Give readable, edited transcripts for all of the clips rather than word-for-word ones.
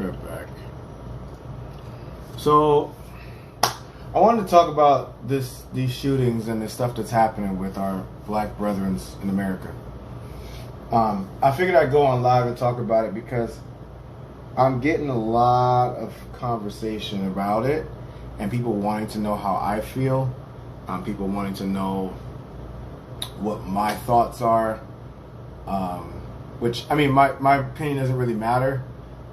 We're back. So, I wanted to talk about these shootings and the stuff that's happening with our black brethren in America. I figured I'd go on live and talk about it because I'm getting a lot of conversation about it, and people wanting to know how I feel. People wanting to know what my thoughts are. Which, I mean, my opinion doesn't really matter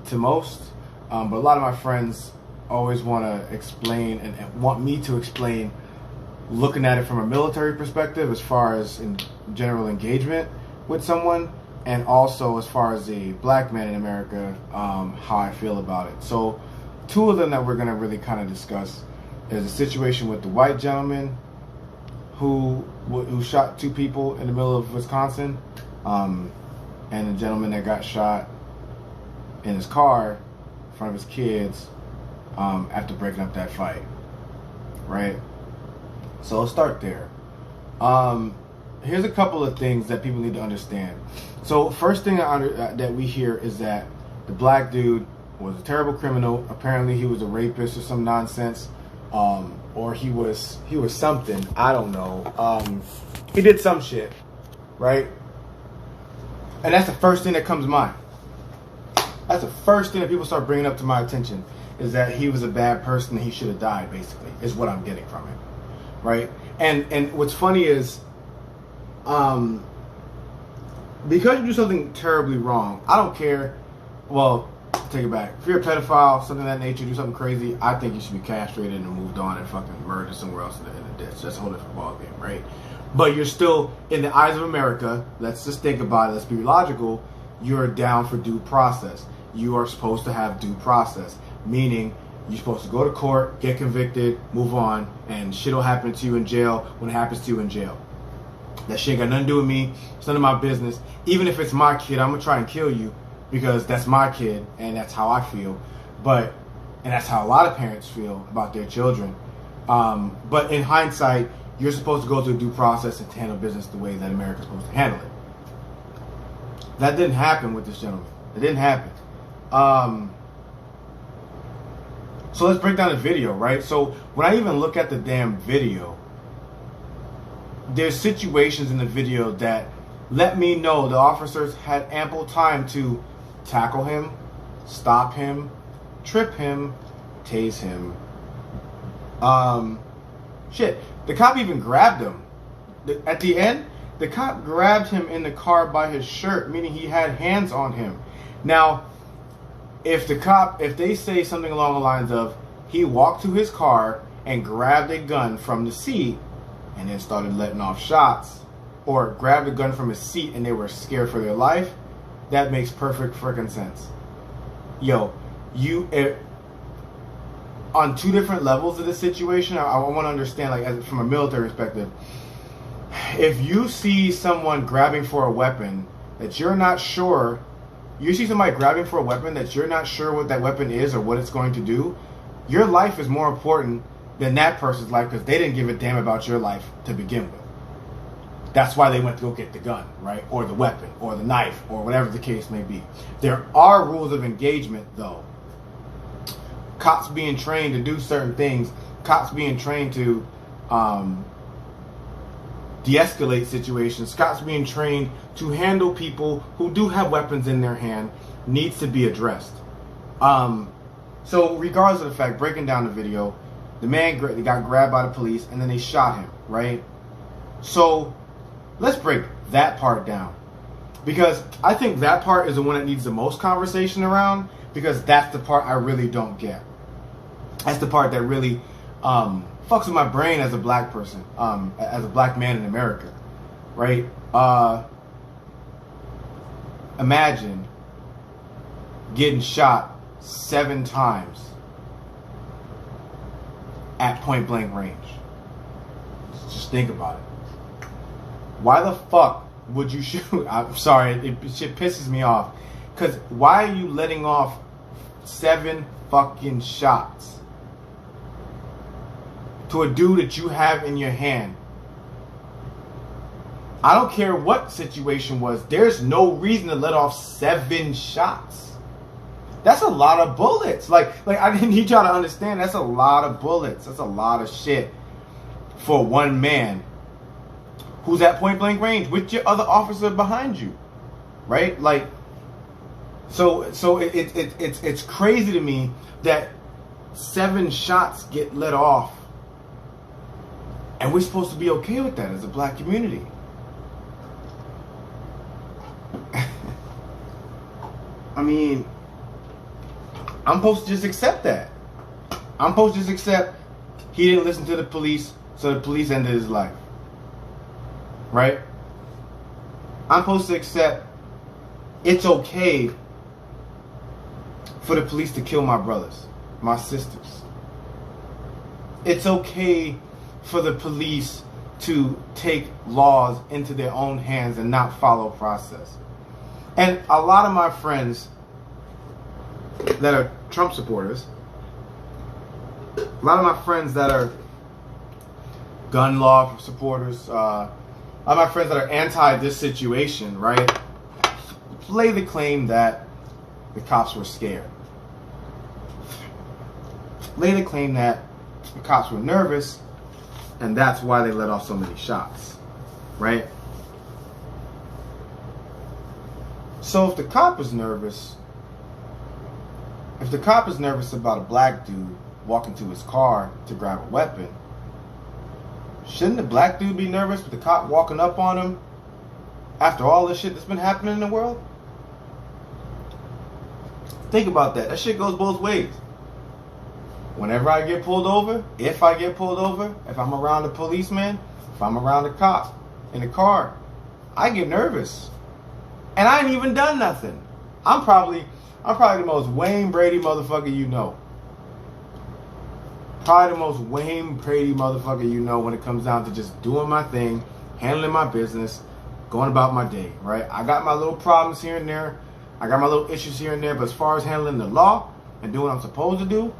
to most, but a lot of my friends always want to explain and want me to explain looking at it from a military perspective as far as in general engagement with someone, and also as far as a black man in America, how I feel about it. So two of them that we're going to really kind of discuss is a situation with the white gentleman who shot two people in the middle of Wisconsin, and a gentleman that got shot in his car in front of his kids after breaking up that fight, right? So let's start there. Here's a couple of things that people need to understand. So first thing that we hear is that the black dude was a terrible criminal. Apparently he was a rapist or some nonsense, or he was something, I don't know. He did some shit, right? And that's the first thing that comes to mind. That's the first thing that people start bringing up to my attention, is that he was a bad person and he should have died, basically, is what I'm getting from it, right? And what's funny is, because you do something terribly wrong, I don't care. Well, take it back. If you're a pedophile, something of that nature, do something crazy, I think you should be castrated and moved on and fucking murdered somewhere else in the ditch. That's a whole different ballgame, right? But you're still, in the eyes of America, let's just think about it, let's be logical, you're down for due process. You are supposed to have due process, meaning you're supposed to go to court, get convicted, move on, and shit will happen to you in jail when it happens to you in jail. That shit ain't got nothing to do with me. It's none of my business. Even if it's my kid, I'm going to try and kill you because that's my kid and that's how I feel. And that's how a lot of parents feel about their children. But in hindsight, you're supposed to go through due process and to handle business the way that America's supposed to handle it. That didn't happen with this gentleman. It didn't happen. So let's break down the video, right? So when I even look at the damn video, there's situations in the video that let me know the officers had ample time to tackle him, stop him, trip him, tase him. Shit, the cop even grabbed him. At the end, the cop grabbed him in the car by his shirt, meaning he had hands on him. Now, if they say something along the lines of, he walked to his car and grabbed a gun from the seat and then started letting off shots, or grabbed a gun from his seat and they were scared for their life, that makes perfect freaking sense. Yo, on two different levels of the situation, I want to understand, like, from a military perspective, if you see someone grabbing for a weapon that you're not sure, you see somebody grabbing for a weapon that you're not sure what that weapon is or what it's going to do, your life is more important than that person's life because they didn't give a damn about your life to begin with. That's why they went to go get the gun, right? Or the weapon, or the knife, or whatever the case may be. There are rules of engagement, though. Cops being trained to do certain things, cops being trained to de-escalate situations, cops being trained to handle people who do have weapons in their hand, needs to be addressed. So regardless of the fact, breaking down the video, the man got grabbed by the police and then they shot him, right? So let's break that part down, because I think that part is the one that needs the most conversation around, because that's the part I really don't get. That's the part that really fucks with my brain as a black person, as a black man in America, right? Imagine getting shot 7 times at point blank range. Just think about it. Why the fuck would you shoot? I'm sorry, shit pisses me off. Because why are you letting off 7 fucking shots to a dude that you have in your hand? I don't care what situation was. There's no reason to let off 7 shots. That's a lot of bullets. Like I need y'all to understand, that's a lot of bullets. That's a lot of shit for one man who's at point blank range with your other officer behind you, right? Like, so it's crazy to me that 7 shots get let off, and we're supposed to be okay with that as a black community. I mean, I'm supposed to just accept that. I'm supposed to just accept he didn't listen to the police, so the police ended his life. Right? I'm supposed to accept it's okay for the police to kill my brothers, my sisters. It's okay for the police to take laws into their own hands and not follow process. And a lot of my friends that are Trump supporters, a lot of my friends that are gun law supporters, a lot of my friends that are anti this situation, right, lay the claim that the cops were scared. Lay the claim that the cops were nervous, and that's why they let off so many shots, right? So if the cop is nervous, about a black dude walking to his car to grab a weapon, shouldn't the black dude be nervous with the cop walking up on him after all this shit that's been happening in the world? Think about that. That shit goes both ways. Whenever I get pulled over, if I get pulled over, if I'm around a policeman, if I'm around a cop in the car, I get nervous. And I ain't even done nothing. I'm probably the most Wayne Brady motherfucker you know. Probably the most Wayne Brady motherfucker you know when it comes down to just doing my thing, handling my business, going about my day, right? I got my little problems here and there. I got my little issues here and there. But as far as handling the law and doing what I'm supposed to do,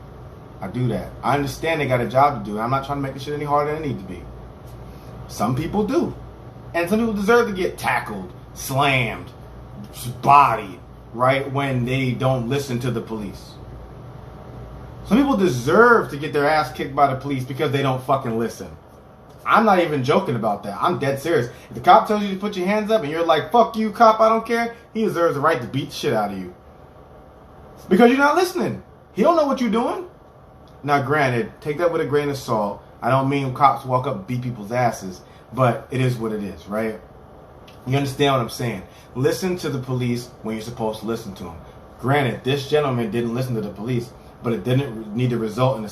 I do that. I understand they got a job to do. I'm not trying to make this shit any harder than it needs to be. Some people do. And some people deserve to get tackled, slammed, bodied, right, when they don't listen to the police. Some people deserve to get their ass kicked by the police because they don't fucking listen. I'm not even joking about that. I'm dead serious. If the cop tells you to put your hands up and you're like, fuck you, cop, I don't care, he deserves the right to beat the shit out of you. Because you're not listening. He don't know what you're doing. Now, granted, take that with a grain of salt. I don't mean cops walk up and beat people's asses, but it is what it is, right? You understand what I'm saying? Listen to the police when you're supposed to listen to them. Granted, this gentleman didn't listen to the police, but it didn't need to result in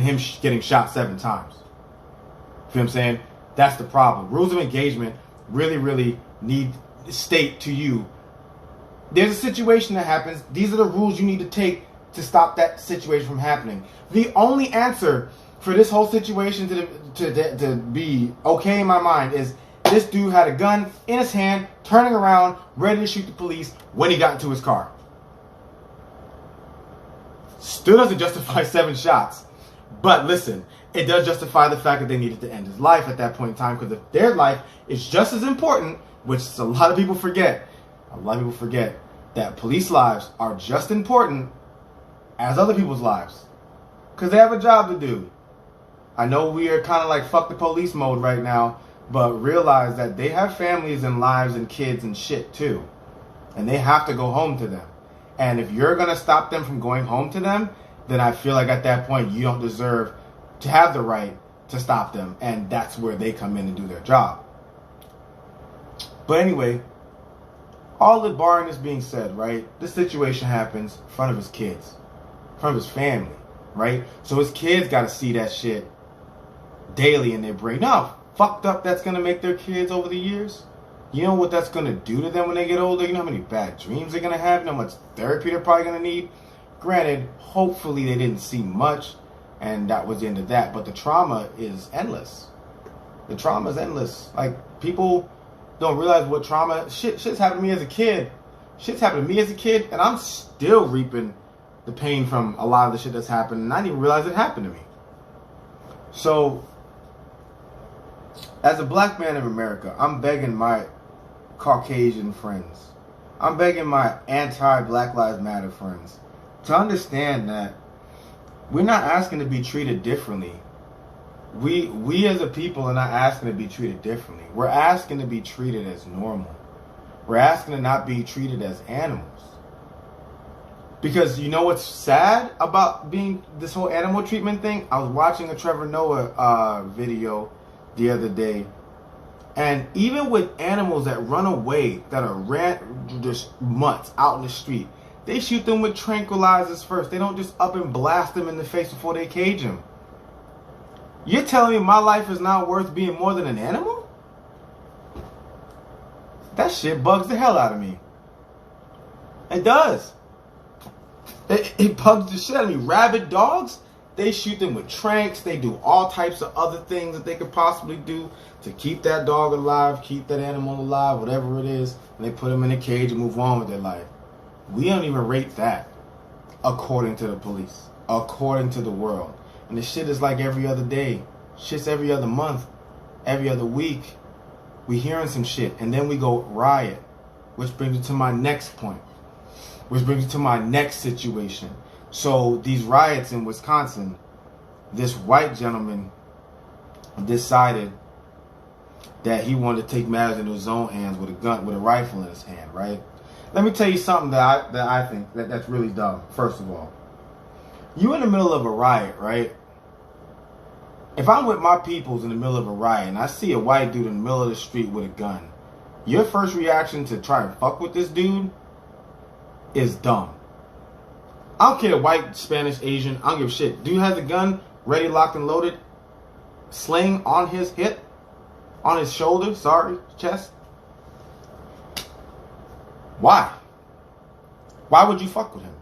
him getting shot 7 times. You feel what I'm saying? That's the problem. Rules of engagement really need to state to you, there's a situation that happens. These are the rules you need to take to stop that situation from happening. The only answer for this whole situation to be okay in my mind is this dude had a gun in his hand, turning around, ready to shoot the police when he got into his car. Still doesn't justify 7 shots. But listen, it does justify the fact that they needed to end his life at that point in time, because if their life is just as important, which a lot of people forget, that police lives are just important as other people's lives. Because they have a job to do. I know we are kind of like fuck the police mode right now, but realize that they have families and lives and kids and shit too. And they have to go home to them. And if you're going to stop them from going home to them, then I feel like at that point you don't deserve to have the right to stop them. And that's where they come in and do their job. But anyway, all the barring this being said, right? This situation happens in front of his kids, in front of his family, right? So his kids got to see that shit daily in their brain. Now, fucked up that's going to make their kids over the years. You know what that's going to do to them when they get older? You know how many bad dreams they're going to have? You know how much therapy they're probably going to need? Granted, hopefully they didn't see much, and that was the end of that. But the trauma is endless. The trauma is endless. Like, people don't realize what trauma... Shit's happened to me as a kid. Shit's happened to me as a kid, and I'm still reaping the pain from a lot of the shit that's happened, and I didn't even realize it happened to me. So, as a black man in America, I'm begging my Caucasian friends, I'm begging my anti-Black Lives Matter friends to understand that we're not asking to be treated differently. We as a people are not asking to be treated differently. We're asking to be treated as normal. We're asking to not be treated as animals. Because you know what's sad about being this whole animal treatment thing? I was watching a Trevor Noah video the other day, and even with animals that run away, that are just mutts out in the street, they shoot them with tranquilizers first. They don't just up and blast them in the face before they cage them. You're telling me my life is not worth being more than an animal? That shit bugs the hell out of me. It does. It bugs the shit out of me. Rabid dogs, they shoot them with tranks. They do all types of other things that they could possibly do to keep that dog alive, keep that animal alive, whatever it is. And they put them in a cage and move on with their life. We don't even rate that according to the police, according to the world. And the shit is like every other day. Shit's every other month, every other week. We hearing some shit, and then we go riot. Which brings me to my next point. Which brings me to my next situation. So these riots in Wisconsin, this white gentleman decided that he wanted to take matters into his own hands with a gun, with a rifle in his hand, right? Let me tell you something that I think that's really dumb. First of all, you in the middle of a riot, right? If I'm with my peoples in the middle of a riot and I see a white dude in the middle of the street with a gun, your first reaction to try and fuck with this dude is dumb. I don't care, white, Spanish, Asian, I don't give a shit. Dude has a gun, ready, locked, and loaded, sling on his hip, on his shoulder, chest. Why? Why would you fuck with him?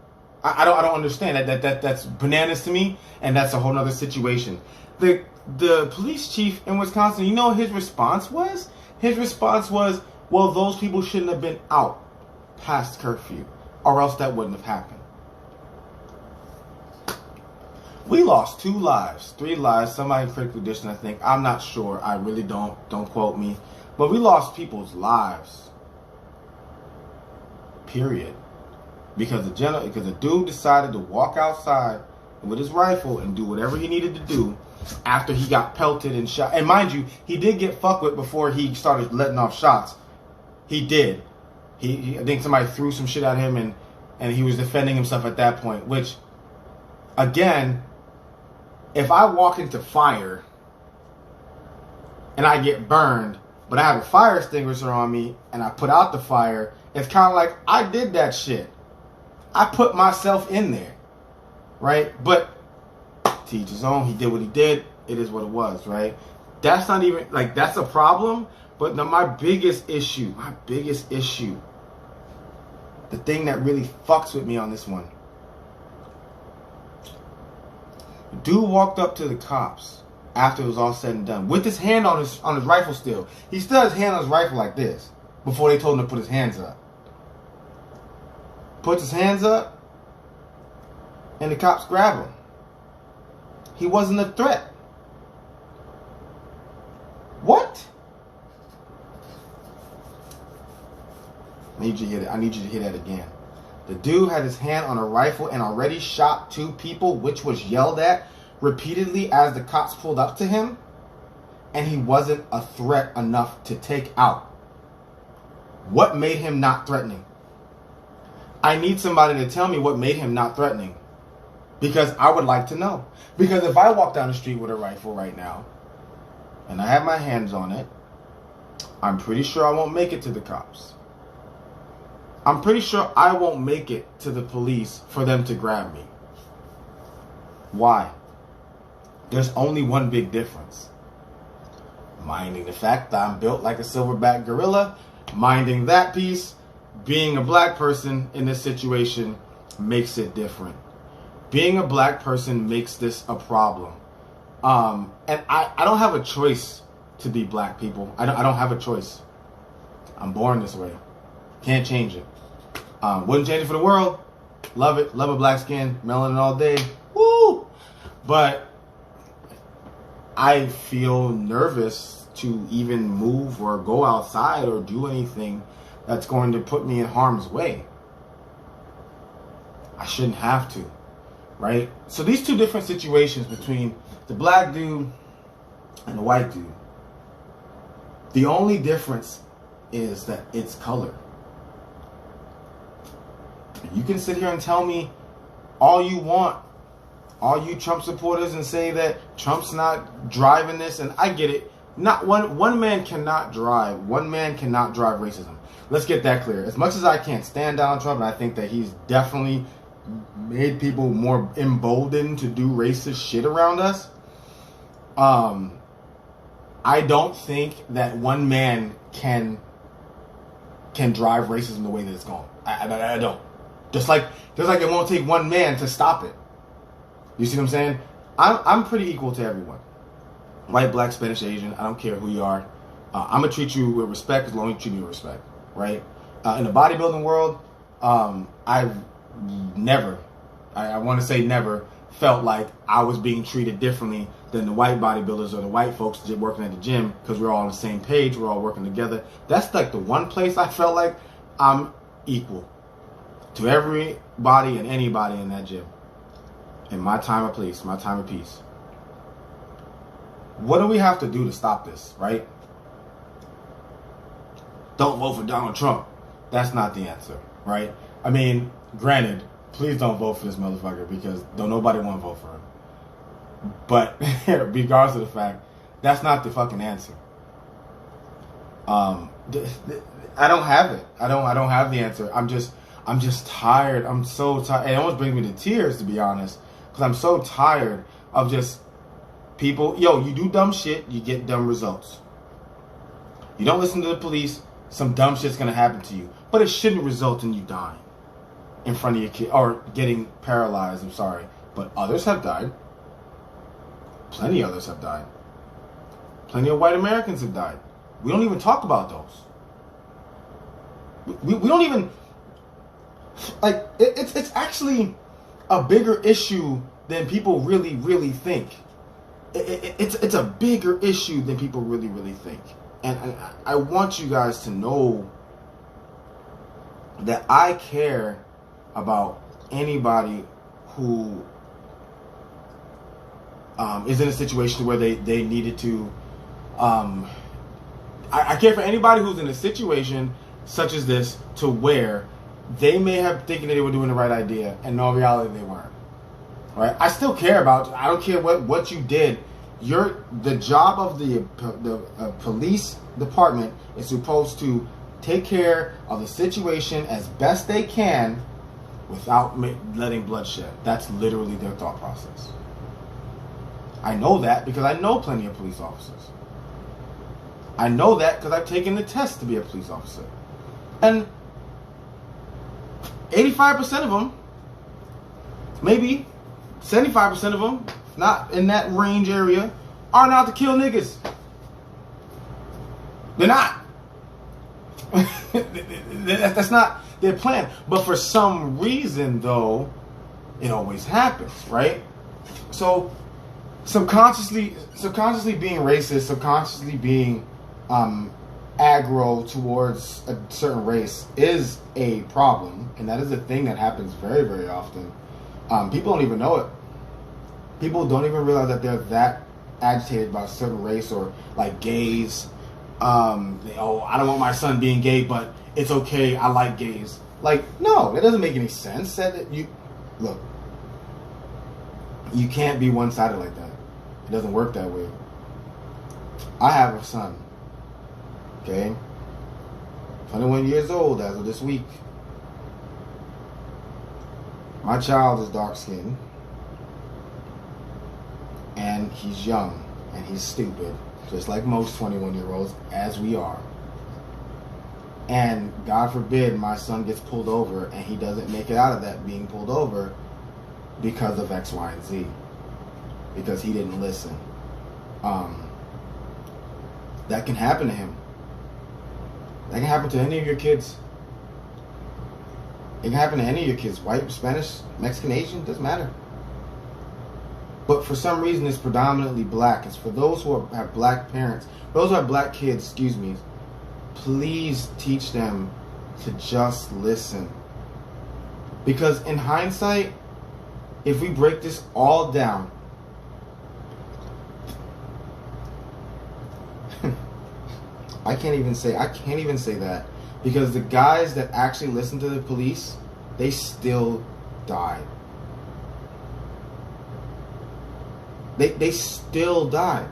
I don't understand. That's bananas to me, and that's a whole nother situation. The police chief in Wisconsin, you know what his response was? His response was, well, those people shouldn't have been out past curfew, or else that wouldn't have happened. We lost 2 lives, 3 lives, somebody in critical condition, I think. I'm not sure. I really don't quote me. But we lost people's lives. Period. Because the dude decided to walk outside with his rifle and do whatever he needed to do after he got pelted and shot. And mind you, he did get fucked with before he started letting off shots. He did. I think somebody threw some shit at him and he was defending himself at that point. Which, again, if I walk into fire and I get burned, but I have a fire extinguisher on me and I put out the fire, it's kind of like I did that shit. I put myself in there, right? But to each his own. He did what he did. It is what it was, right? That's not even, like, that's a problem. But now my biggest issue, the thing that really fucks with me on this one. Dude walked up to the cops after it was all said and done with his hand on his rifle still. He still has his hand on his rifle like this before they told him to put his hands up. Puts his hands up and the cops grab him. He wasn't a threat. What? I need you to hear that again. The dude had his hand on a rifle and already shot 2 people, which was yelled at repeatedly as the cops pulled up to him, and he wasn't a threat enough to take out. What made him not threatening? I need somebody to tell me what made him not threatening, because I would like to know. Because if I walk down the street with a rifle right now and I have my hands on it, I'm pretty sure I won't make it to the cops. I'm pretty sure I won't make it to the police for them to grab me. Why? There's only one big difference. Minding the fact that I'm built like a silverback gorilla, minding that piece, being a black person in this situation makes it different. Being a black person makes this a problem. And I don't have a choice to be black, people. I don't have a choice. I'm born this way. Can't change it. Wouldn't change it for the world. Love it. Love a black skin. Melanin all day. Woo! But I feel nervous to even move or go outside or do anything that's going to put me in harm's way. I shouldn't have to, right? So these two different situations between the black dude and the white dude, the only difference is that it's color. You can sit here and tell me all you want, all you Trump supporters, and say that Trump's not driving this, and I get it. Not one man cannot drive. One man cannot drive racism. Let's get that clear. As much as I can't stand Donald Trump, and I think that he's definitely made people more emboldened to do racist shit around us, I don't think that one man can drive racism the way that it's going. I don't. Just like it won't take one man to stop it. You see what I'm saying? I'm pretty equal to everyone. White, black, Spanish, Asian. I don't care who you are. I'm gonna treat you with respect as long as you treat me with respect, right? In the bodybuilding world, I've never, I want to say never, felt like I was being treated differently than the white bodybuilders or the white folks working at the gym, because we're all on the same page, we're all working together. That's like the one place I felt like I'm equal to everybody and anybody in that gym. In my time of peace, my time of peace. What do we have to do to stop this, right? Don't vote for Donald Trump. That's not the answer, right? I mean, granted, please don't vote for this motherfucker, because don't nobody want to vote for him. But regardless of the fact, that's not the fucking answer. I don't have it. I don't have the answer. I'm just tired. I'm so tired. It almost brings me to tears, to be honest, because I'm so tired of just people. Yo, you do dumb shit, you get dumb results. You don't listen to the police, some dumb shit's gonna happen to you. But it shouldn't result in you dying in front of your kid or getting paralyzed. I'm sorry, but others have died. Plenty of others have died. Plenty of white Americans have died. We don't even talk about those. We don't even, like, it's actually a bigger issue than people really think. It's a bigger issue than people really think. And I want you guys to know that I care about anybody who is in a situation where they needed to. I care for anybody who's in a situation such as this, to where they may have thinking that they were doing the right idea, and in reality they weren't. Right? I still care about you. I don't care what you did. The job of the police department is supposed to take care of the situation as best they can without letting bloodshed. That's literally their thought process. I know that because I know plenty of police officers. I know that because I've taken the test to be a police officer. And 85% of them, maybe 75% of them, not in that range area, are not to kill niggas. They're not. That's not their plan. But for some reason, though, it always happens, right? So subconsciously being racist, subconsciously being aggro towards a certain race is a problem, and that is a thing that happens very often. People don't even know it. People don't even realize that they're that agitated about a certain race, or like gays. I don't want my son being gay, but it's okay, I like gays. Like, no, that doesn't make any sense. Look, you can't be one-sided like that. It doesn't work that way. I have a son, okay? 21 years old as of this week. My child is dark-skinned, and he's young, and he's stupid, just like most 21-year-olds, as we are. And God forbid my son gets pulled over and he doesn't make it out of that being pulled over because of X, Y, and Z. Because he didn't listen. That can happen to him. That can happen to any of your kids. It can happen to any of your kids. White, Spanish, Mexican, Asian, doesn't matter. But for some reason, it's predominantly black. It's for those who have black parents, those who have black kids, please teach them to just listen. Because in hindsight, if we break this all down, I can't even say that, because the guys that actually listened to the police, they still died. They still died.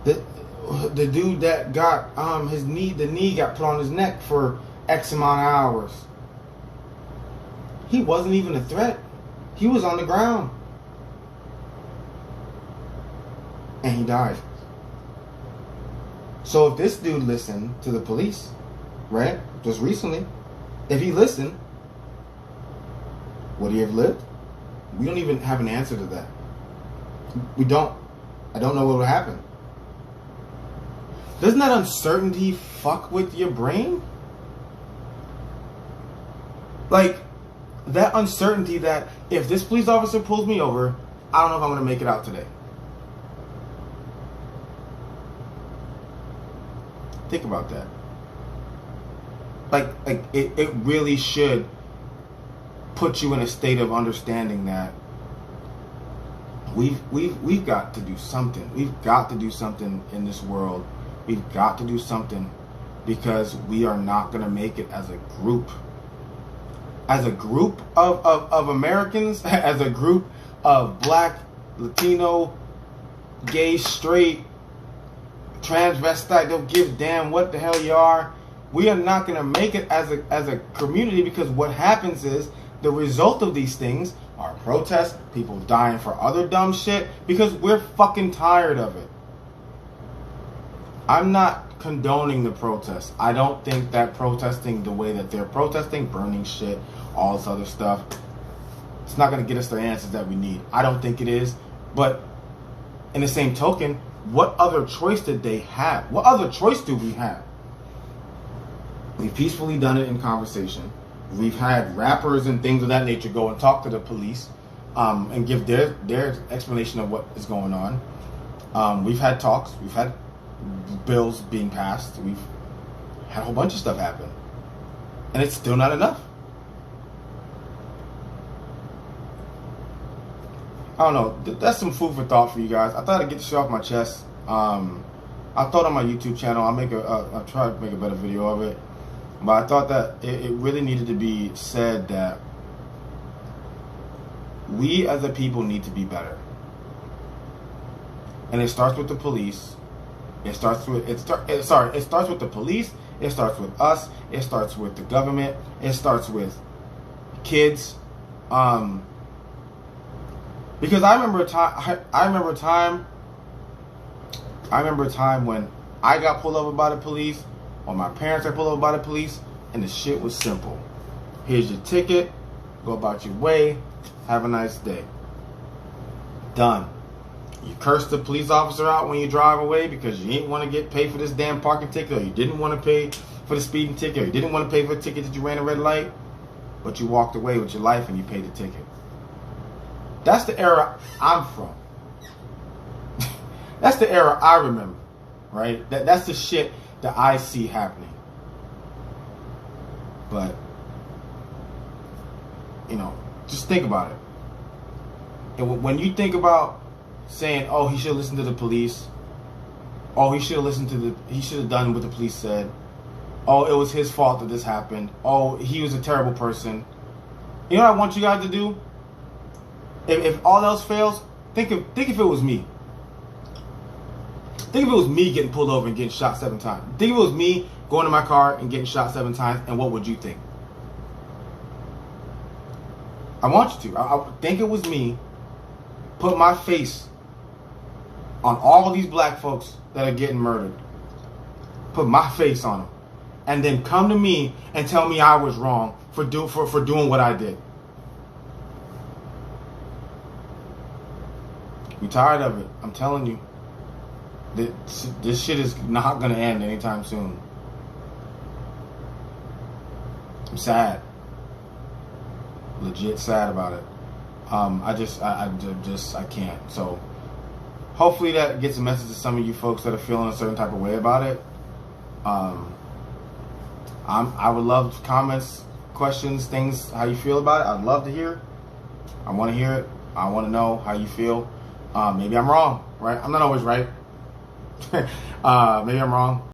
The dude that got the knee got put on his neck for X amount of hours. He wasn't even a threat. He was on the ground. And he died. So if this dude listened to the police, right, just recently, if he listened, would he have lived? We don't even have an answer to that. We don't. I don't know what would happen. Doesn't that uncertainty fuck with your brain? Like, that uncertainty that if this police officer pulls me over, I don't know if I'm going to make it out today. Think about that. Like it really should put you in a state of understanding that we've got to do something. We've got to do something in this world. We've got to do something, because we are not going to make it as a group. As a group of Americans, as a group of Black, Latino, gay, straight, transvestite, don't give a damn what the hell you are. We are not going to make it as a community, because what happens is the result of these things are protests, people dying for other dumb shit, because we're fucking tired of it. I'm not condoning the protests. I don't think that protesting the way that they're protesting, burning shit, all this other stuff, it's not going to get us the answers that we need. I don't think it is. But in the same token, what other choice did they have? What other choice do we have? We've peacefully done it in conversation. We've had rappers and things of that nature go and talk to the police and give their explanation of what is going on. We've had talks. We've had bills being passed. We've had a whole bunch of stuff happen. And it's still not enough. I don't know. That's some food for thought for you guys. I thought I'd get this shit off my chest. I thought on my YouTube channel, I'll try to make a better video of it. But I thought that it really needed to be said that we as a people need to be better. And it starts with the police. It starts with it starts with the police. It starts with us. It starts with the government. It starts with kids. Because I remember a time when I got pulled over by the police, or my parents got pulled over by the police, and the shit was simple. Here's your ticket. Go about your way. Have a nice day. Done. You curse the police officer out when you drive away because you didn't want to get paid for this damn parking ticket, or you didn't want to pay for the speeding ticket, or you didn't want to pay for the ticket that you ran a red light, but you walked away with your life and you paid the ticket. That's the era I'm from. That's the era I remember, right? That's the shit that I see happening. But, just think about it. And when you think about saying, oh, he should listen to the police, oh, he should have done what the police said, oh, it was his fault that this happened, oh, he was a terrible person. You know what I want you guys to do? If all else fails, think if it was me. Think if it was me getting pulled over and getting shot 7 times. Think if it was me going to my car and getting shot 7 times, and what would you think? I want you to. I think it was me. Put my face on all of these black folks that are getting murdered. Put my face on them. And then come to me and tell me I was wrong for doing what I did. We tired of it. I'm telling you. This shit is not going to end anytime soon. I'm sad. Legit sad about it. I can't. So hopefully that gets a message to some of you folks that are feeling a certain type of way about it. I would love comments, questions, things, how you feel about it. I'd love to hear. I want to hear it. I want to know how you feel. Maybe I'm wrong, right? I'm not always right. Maybe I'm wrong.